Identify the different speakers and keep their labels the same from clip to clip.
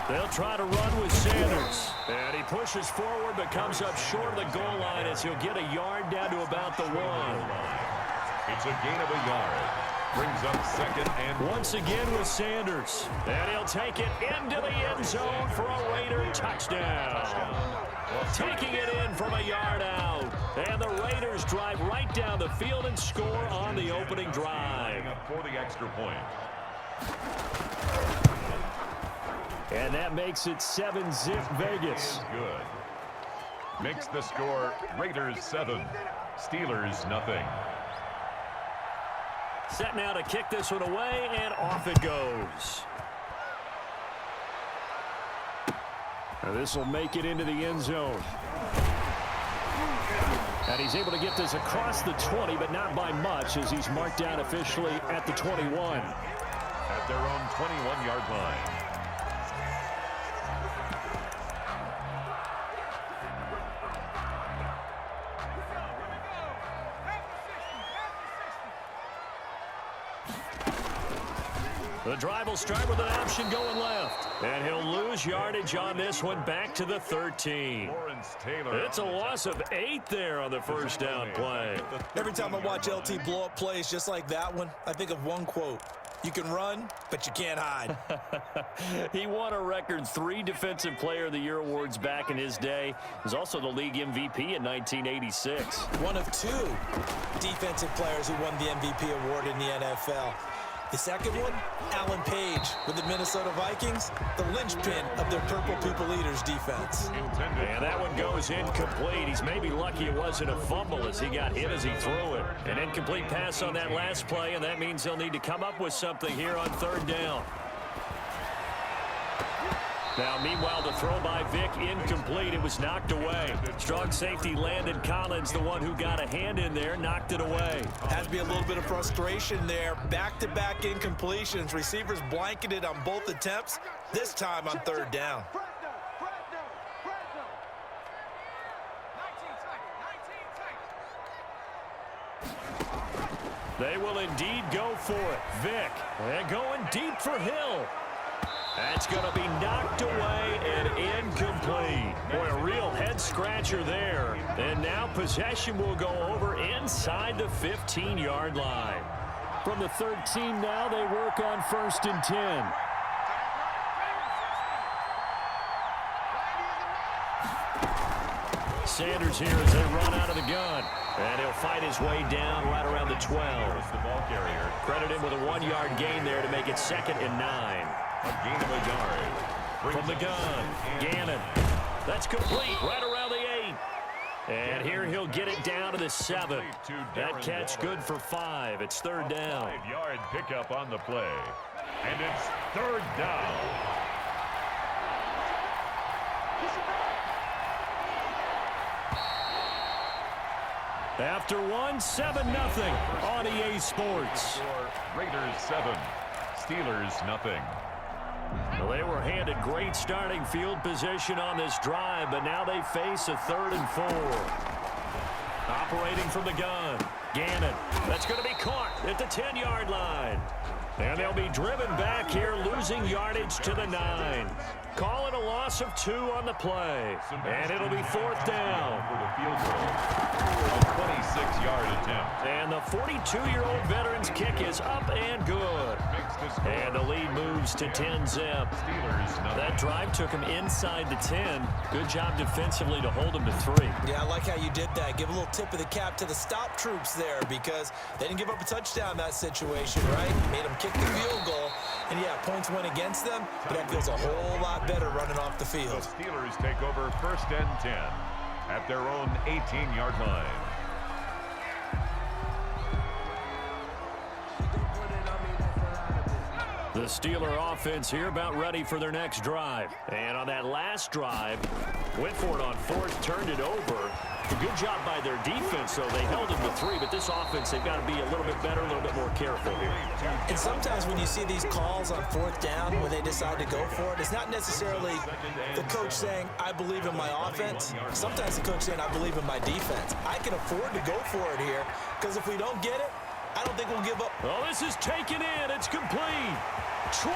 Speaker 1: They'll try to run with Sanders. And he pushes forward but comes up short of the goal line as he'll get a yard down to about the 1.
Speaker 2: It's a gain of a yard. Brings up second and
Speaker 1: once again with Sanders. And he'll take it into the end zone for a Raider touchdown. Taking it in from a yard out. And the Raiders drive right down the field and score on the opening drive.
Speaker 2: For the extra point.
Speaker 1: And that makes it 7-zip Vegas.
Speaker 2: Good. Makes the score Raiders 7, Steelers nothing.
Speaker 1: Set now to kick this one away, and off it goes. Now this will make it into the end zone. And he's able to get this across the 20, but not by much, as he's marked down officially at the 21.
Speaker 2: At their own 21-yard line.
Speaker 1: The drive will start with an option going left. And he'll lose yardage on this one back to the 13. It's a loss of 8 there on the first down play.
Speaker 3: Every time I watch LT blow up plays just like that one, I think of one quote. You can run, but you can't hide.
Speaker 1: He won a record 3 Defensive Player of the Year awards back in his day. He was also the league MVP in 1986.
Speaker 3: One of 2 defensive players who won the MVP award in the NFL. The second one, Alan Page with the Minnesota Vikings, the linchpin of their Purple People Eaters defense.
Speaker 1: And that one goes incomplete. He's maybe lucky it wasn't a fumble as he got hit as he threw it. An incomplete pass on that last play, and that means he'll need to come up with something here on 3rd down. Now, meanwhile, the throw by Vick incomplete. It was knocked away. Strong safety Landon Collins, the one who got a hand in there, knocked it away.
Speaker 3: Has to be a little bit of frustration there. Back-to-back incompletions. Receivers blanketed on both attempts, this time on 3rd down.
Speaker 1: They will indeed go for it. Vick, and going deep for Hill. That's going to be knocked away and incomplete. Boy, a real head-scratcher there. And now possession will go over inside the 15-yard line. From the 13 now, they work on 1st and 10. Sanders here as they run out of the gun. And he'll fight his way down right around the 12.
Speaker 2: The ball carrier.
Speaker 1: Credit him with a 1-yard gain there to make it 2nd and 9.
Speaker 2: A gain of a yard.
Speaker 1: From the gun, Gannon. That's complete right around the 8. And here he'll get it down to the 7. That catch good for 5. It's 3rd down.
Speaker 2: 5-yard pickup on the play. And it's 3rd down.
Speaker 1: After 7-0 on EA Sports.
Speaker 2: Raiders 7, Steelers nothing.
Speaker 1: Well, they were handed great starting field position on this drive, but now they face a 3rd and 4. Operating from the gun, Gannon. That's going to be caught at the 10-yard line. And they'll be driven back here, losing yardage to the 9. Call it a loss of 2 on the play. And it'll be 4th down.
Speaker 2: For the field goal. A 26-yard attempt.
Speaker 1: And the 42-year-old veteran's kick is up and good. And the lead moves to 10-zip. That drive took him inside the 10. Good job defensively to hold him to 3.
Speaker 3: Yeah, I like how you did that. Give a little tip of the cap to the stop troops there because they didn't give up a touchdown in that situation, right? Made them kick the field goal. And, yeah, points went against them, but that feels a whole lot better running off the field.
Speaker 2: The Steelers take over 1st and 10 at their own 18-yard line.
Speaker 1: The Steeler offense here about ready for their next drive. And on that last drive, went for it on 4th, turned it over. A good job by their defense, though. They held them to 3, but this offense, they've got to be a little bit better, a little bit more careful here.
Speaker 3: And sometimes when you see these calls on 4th down, when they decide to go for it, it's not necessarily the coach saying, I believe in my offense. Sometimes the coach saying, I believe in my defense. I can afford to go for it here, because if we don't get it, I don't think we'll give up.
Speaker 1: Oh, this is taken in. It's complete. 20.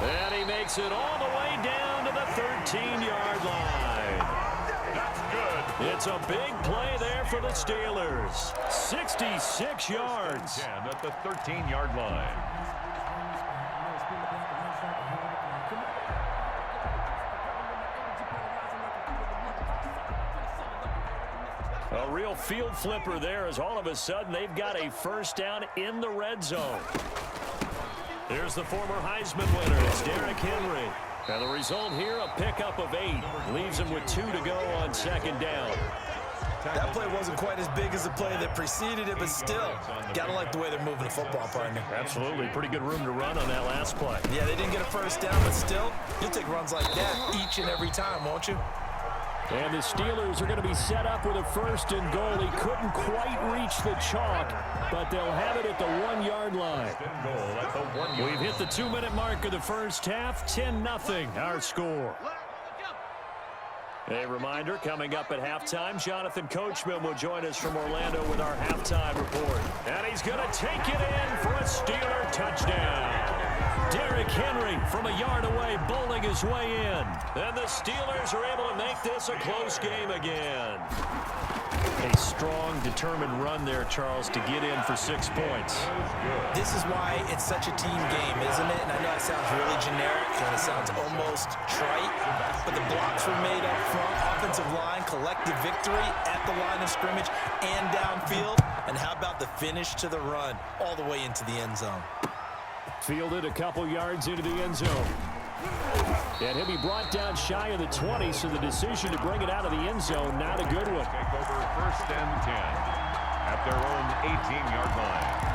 Speaker 1: And he makes it all the way down to the 13-yard line.
Speaker 2: That's good.
Speaker 1: It's a big play there for the Steelers. 66 yards.
Speaker 2: 10 at the 13-yard line.
Speaker 1: A real field flipper there as all of a sudden they've got a first down in the red zone. Here's the former Heisman winner. It's Derrick Henry. And the result here, a pickup of 8. Leaves him with 2 to go on second down.
Speaker 3: That play wasn't quite as big as the play that preceded it, but still, gotta like the way they're moving the football, partner.
Speaker 1: Absolutely. Pretty good room to run on that last play.
Speaker 3: Yeah, they didn't get a first down, but still, you'll take runs like that each and every time, won't you?
Speaker 1: And the Steelers are going to be set up with a first and goal. He couldn't quite reach the chalk, but they'll have it at the 1-yard line. We've hit the 2-minute mark of the first half. 10-0 our score. A reminder, coming up at halftime, Jonathan Coachman will join us from Orlando with our halftime report. And he's going to take it in for a Steeler touchdown. Derrick Henry from a yard away bowling his way in. And the Steelers are able to make this a close game again. A strong, determined run there, Charles, to get in for 6 points.
Speaker 3: This is why it's such a team game, isn't it? And I know it sounds really generic and it sounds almost trite, but the blocks were made up front, offensive line, collective victory at the line of scrimmage and downfield. And how about the finish to the run all the way into the end zone?
Speaker 1: Fielded a couple yards into the end zone. And he'll be brought down shy of the 20, so the decision to bring it out of the end zone, not a good one.
Speaker 2: Take over first and 10 at their own 18-yard line.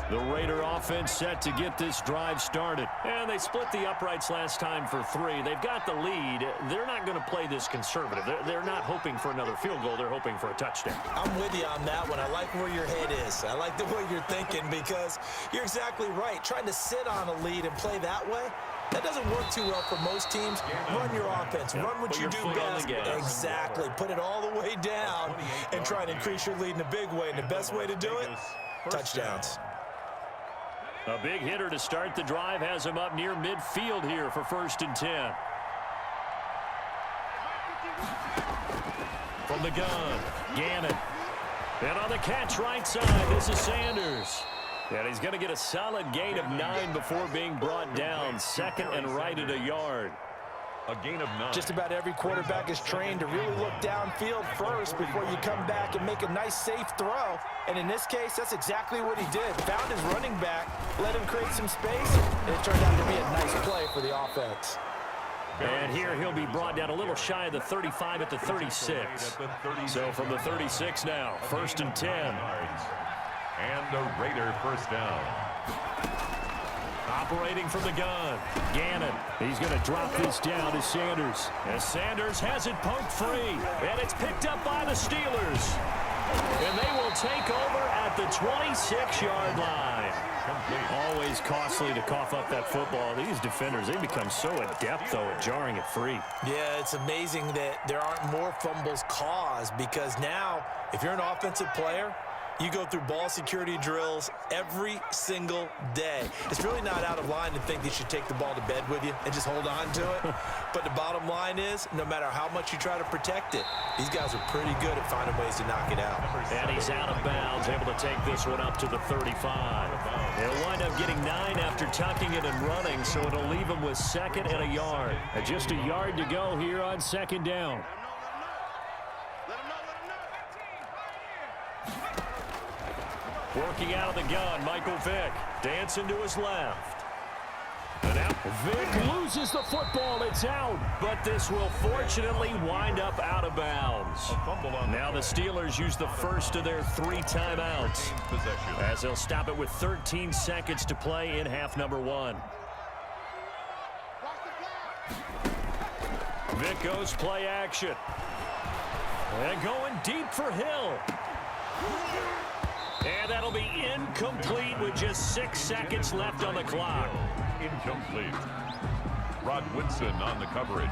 Speaker 1: The Raider offense set to get this drive started. And they split the uprights last time for 3. They've got the lead. They're not going to play this conservative. They're not hoping for another field goal. They're hoping for a touchdown.
Speaker 3: I'm with you on that one. I like where your head is. I like the way you're thinking because you're exactly right. Trying to sit on a lead and play that way, that doesn't work too well for most teams. Run your offense. Run what you do best. Exactly. Put it all the way down and try to increase your lead in a big way. And the best way to do it, touchdowns.
Speaker 1: A big hitter to start the drive has him up near midfield here for first and 10. From the gun, Gannon. And on the catch right side, this is Sanders. And he's going to get a solid gain of 9 before being brought down. Second and right at a yard.
Speaker 2: A gain of 9.
Speaker 3: Just about every quarterback is trained to really look downfield first before you come back and make a nice, safe throw. And in this case, that's exactly what he did. Found his running back, let him create some space, and it turned out to be a nice play for the offense.
Speaker 1: And here he'll be brought down a little shy of the 35 at the 36. So from the 36 now, first and 10.
Speaker 2: And a Raider first down.
Speaker 1: Operating from the gun, Gannon. He's going to drop this down to Sanders. As Sanders has it poked free. And it's picked up by the Steelers. And they will take over at the 26-yard line. Always costly to cough up that football. These defenders, they become so adept, though, at jarring it free.
Speaker 3: Yeah, it's amazing that there aren't more fumbles caused because now, if you're an offensive player, you go through ball security drills every single day. It's really not out of line to think that you should take the ball to bed with you and just hold on to it. But the bottom line is, no matter how much you try to protect it, these guys are pretty good at finding ways to knock it out.
Speaker 1: And he's out of bounds, able to take this one up to the 35. They'll wind up getting 9 after tucking it and running, so it'll leave him with second and a yard. Just a yard to go here on second down. Working out of the gun, Michael Vick. Dancing to his left. And out. Vick loses the football. It's out. But this will fortunately wind up out of bounds. Now the Steelers use the first of their 3 timeouts, as they'll stop it with 13 seconds to play in half number 1. Vick goes play action. And going deep for Hill. And that'll be incomplete with just 6 seconds left on the clock.
Speaker 2: Incomplete. Rod Woodson on the coverage.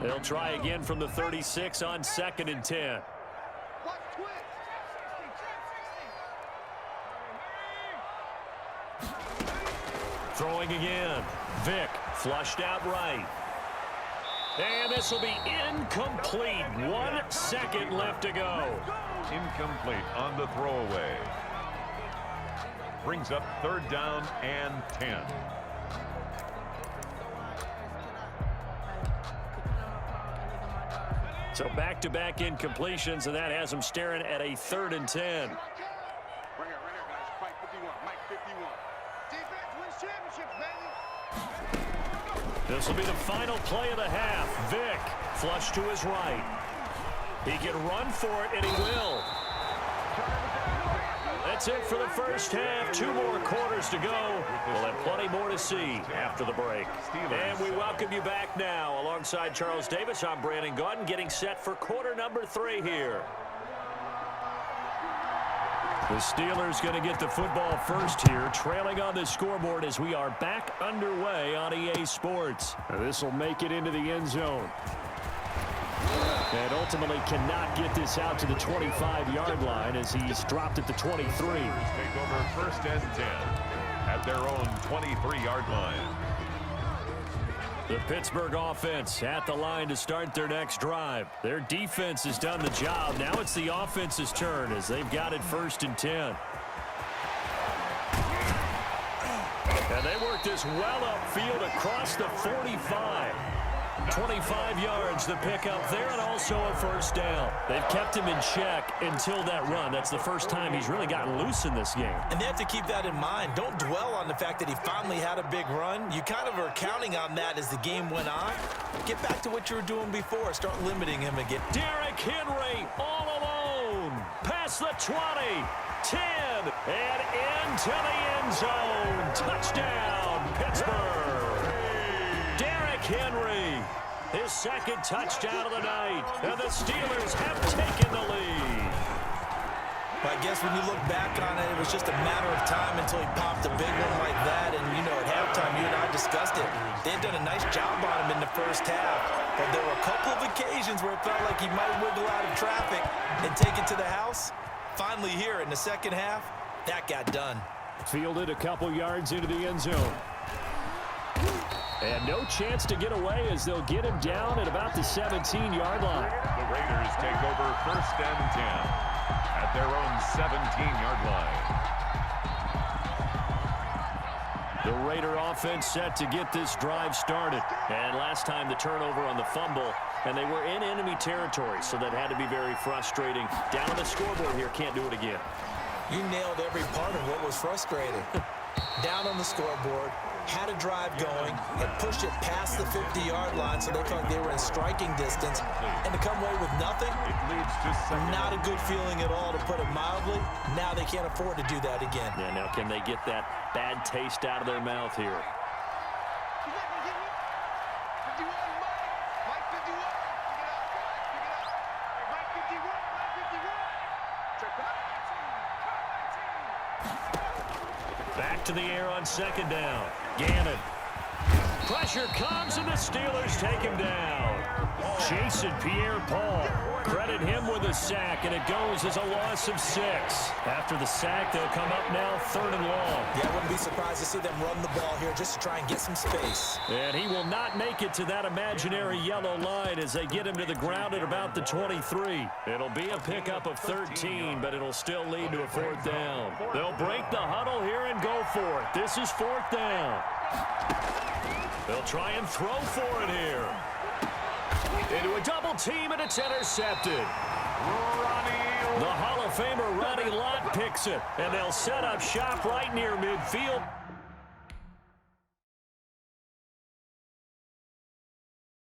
Speaker 1: They'll try again from the 36 on 2nd and 10. Throwing again. Vick flushed out right. And this will be incomplete. 1 second left to go.
Speaker 2: Incomplete on the throwaway. Brings up 3rd down and 10.
Speaker 1: So back-to-back incompletions, and that has them staring at a 3rd and 10.
Speaker 4: Right here, guys. Fight 51. Mike 51. Defense wins championships, baby.
Speaker 1: This will be the final play of the half. Vick flush to his right. He can run for it, and he will. That's it for the first half. 2 more quarters to go. We'll have plenty more to see after the break. And we welcome you back now. Alongside Charles Davis, I'm Brandon Gaudin, getting set for quarter number 3 here. The Steelers going to get the football first here, trailing on the scoreboard as we are back underway on EA Sports. This will make it into the end zone. And ultimately cannot get this out to the 25-yard line as he's dropped at the 23.
Speaker 2: Take over 1st and 10 at their own 23-yard line.
Speaker 1: The Pittsburgh offense at the line to start their next drive. Their defense has done the job. Now it's the offense's turn as they've got it 1st and 10. And they work this well upfield across the 45. 25 yards the pickup there, and also a 1st down. They've kept him in check until that run. That's the first time he's really gotten loose in this game.
Speaker 3: And they have to keep that in mind. Don't dwell on the fact that he finally had a big run. You kind of are counting on that as the game went on. Get back to what you were doing before. Start limiting him again.
Speaker 1: Derrick Henry all alone. Past the 20, 10, and into the end zone. Touchdown, Pittsburgh. Derrick Henry, his 2nd touchdown of the night, and the Steelers have taken the lead.
Speaker 3: But I guess when you look back on it, it was just a matter of time until he popped a big one like that. And, you know, at halftime, you and I discussed it. They had done a nice job on him in the first half. But there were a couple of occasions where it felt like he might wiggle out of traffic and take it to the house. Finally here in the second half, that got done.
Speaker 1: Fielded a couple yards into the end zone. And no chance to get away as they'll get him down at about the 17-yard line.
Speaker 2: The Raiders take over 1st and 10 at their own 17-yard line.
Speaker 1: The Raider offense set to get this drive started. And last time the turnover on the fumble, and they were in enemy territory, so that had to be very frustrating. Down on the scoreboard here, can't do it again.
Speaker 3: You nailed every part of what was frustrating. Down on the scoreboard, had a drive going, had pushed it past the 50-yard line so they felt like they were in striking distance, and to come away with nothing, not a good feeling at all, to put it mildly. Now they can't afford to do that again.
Speaker 1: Yeah, now can they get that bad taste out of their mouth here? Back to the air on 2nd down. Gannon. Pressure comes, and the Steelers take him down. Jason Pierre-Paul. Credit him with a sack, and it goes as a loss of 6. After the sack, they'll come up now 3rd and long.
Speaker 3: Yeah, I wouldn't be surprised to see them run the ball here just to try and get some space.
Speaker 1: And he will not make it to that imaginary yellow line as they get him to the ground at about the 23. It'll be a pickup of 13, but it'll still lead to a 4th down. They'll break the huddle here and go for it. This is 4th down. They'll try and throw for it here. Into a double team, and it's intercepted. The Hall of Famer Ronnie Lott picks it, and they'll set up shop right near midfield.